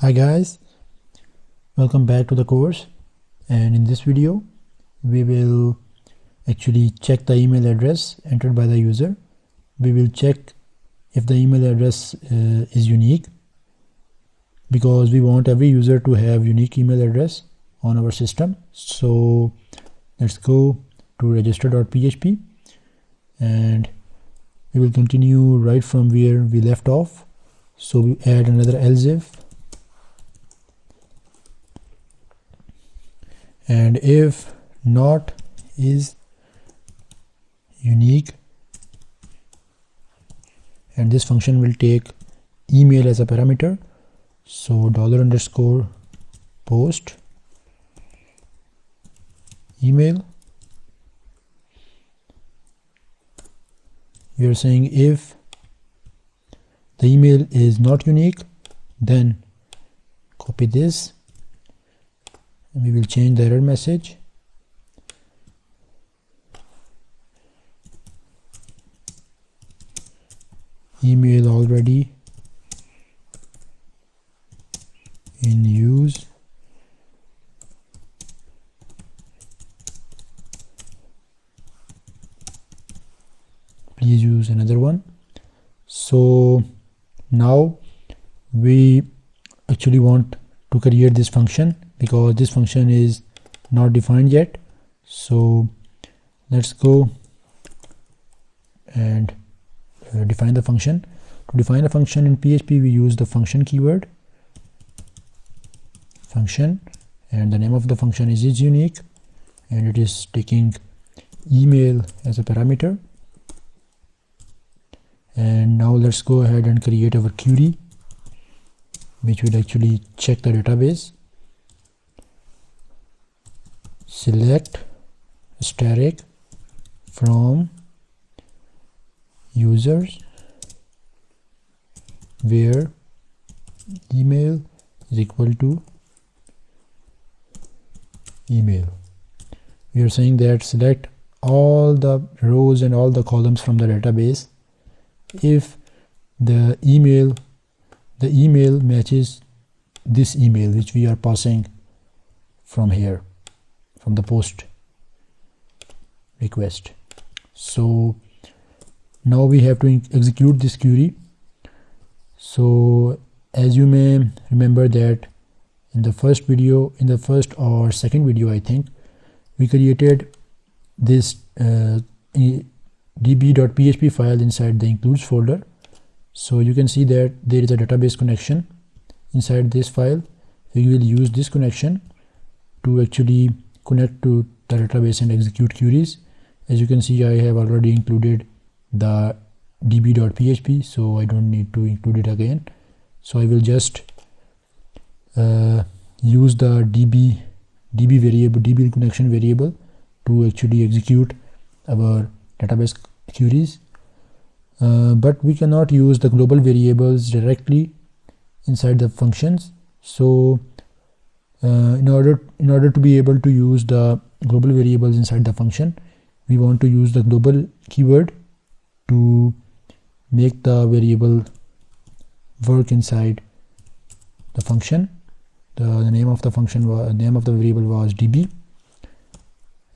Hi guys, welcome back to the course, and in this video we will actually check the email address entered by the user. We will check if the email address is unique, because we want every user to have unique email address on our system. So let's go to register.php and we will continue right from where we left off. So we add another else if, and if not is unique, and this function will take email as a parameter. So $_post email. We are saying if the email is not unique, then copy this and we will change the error message. Email already in use. Please use another one. So now we actually want to create this function, because this function is not defined yet. So let's go and define the function. To define the function in PHP, we use the function keyword, function, and the name of the function is unique, and it is taking email as a parameter. And now let's go ahead and create our query, which will actually check the database. Select static from users where email is equal to email. We are saying that select all the rows and all the columns from the database if the email matches this email which we are passing from here, from the post request. So now we have to execute this query. So as you may remember that in the first video, in the first or second video I think, we created this db.php file inside the includes folder. So you can see that there is a database connection inside this file. We will use this connection to actually connect to the database and execute queries. As you can see, I have already included the db.php, so I don't need to include it again. So I will just use the db variable, db connection variable, to actually execute our database queries. But we cannot use the global variables directly inside the functions. So in order to be able to use the global variables inside the function, we want to use the global keyword to make the variable work inside the function. The name of the function was, name of the variable was db,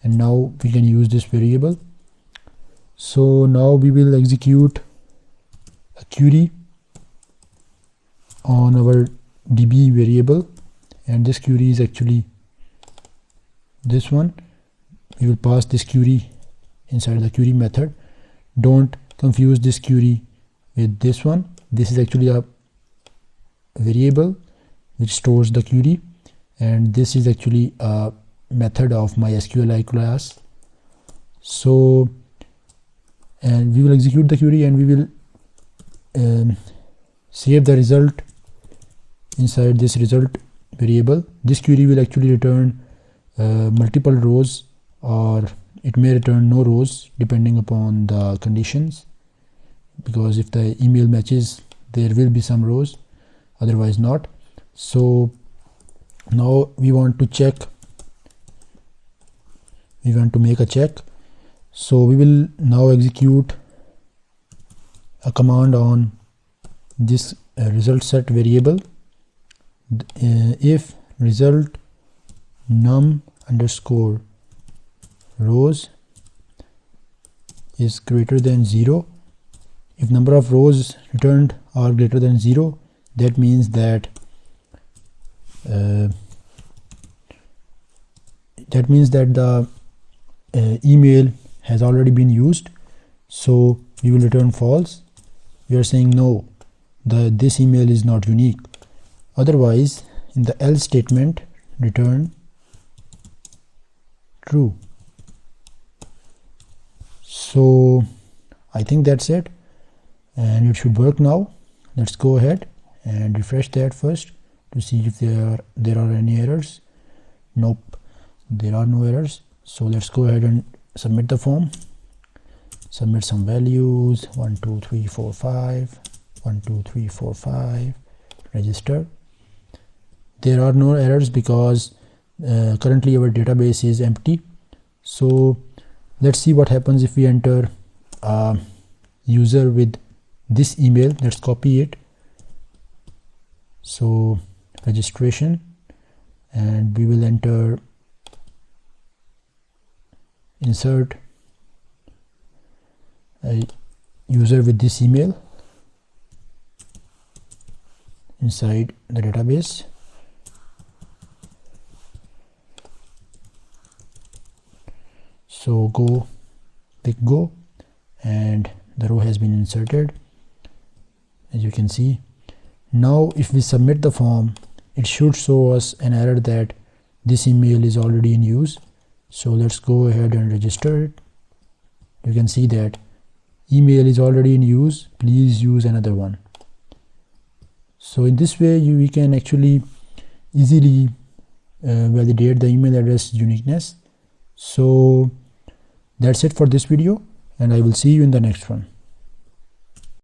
and now we can use this variable. So now we will execute a query on our db variable, and this query is actually this one. We will pass this query inside the query method. Don't confuse this query with this one. This is actually a variable which stores the query, and this is actually a method of my SQLi class. So and we will execute the query and we will save the result inside this result variable. This query will actually return multiple rows, or it may return no rows depending upon the conditions, because if the email matches there will be some rows, otherwise not. So now we want to check, we want to make a check. So we will now execute a command on this result set variable, if result num underscore rows is greater than 0, if number of rows returned are greater than 0, that means that the email has already been used, so we will return false. We are saying no, this email is not unique. Otherwise, in the else statement, return true. So I think that's it, and it should work now. Let's go ahead and refresh that first to see if there are any errors. Nope, there are no errors. So let's go ahead and submit the form. Submit some values 1 2 3 4 5 1 2 3 4 5, register. There are no errors because currently our database is empty. So let's see what happens if we enter a user with this email. Let's copy it. So registration, and we will enter insert a user with this email inside the database. So click go, and the row has been inserted, as you can see. Now if we submit the form, it should show us an error that this email is already in use. So let's go ahead and register it. You can see that email is already in use, please use another one. So in this way we can actually easily validate the email address uniqueness. So that's it for this video, and I will see you in the next one.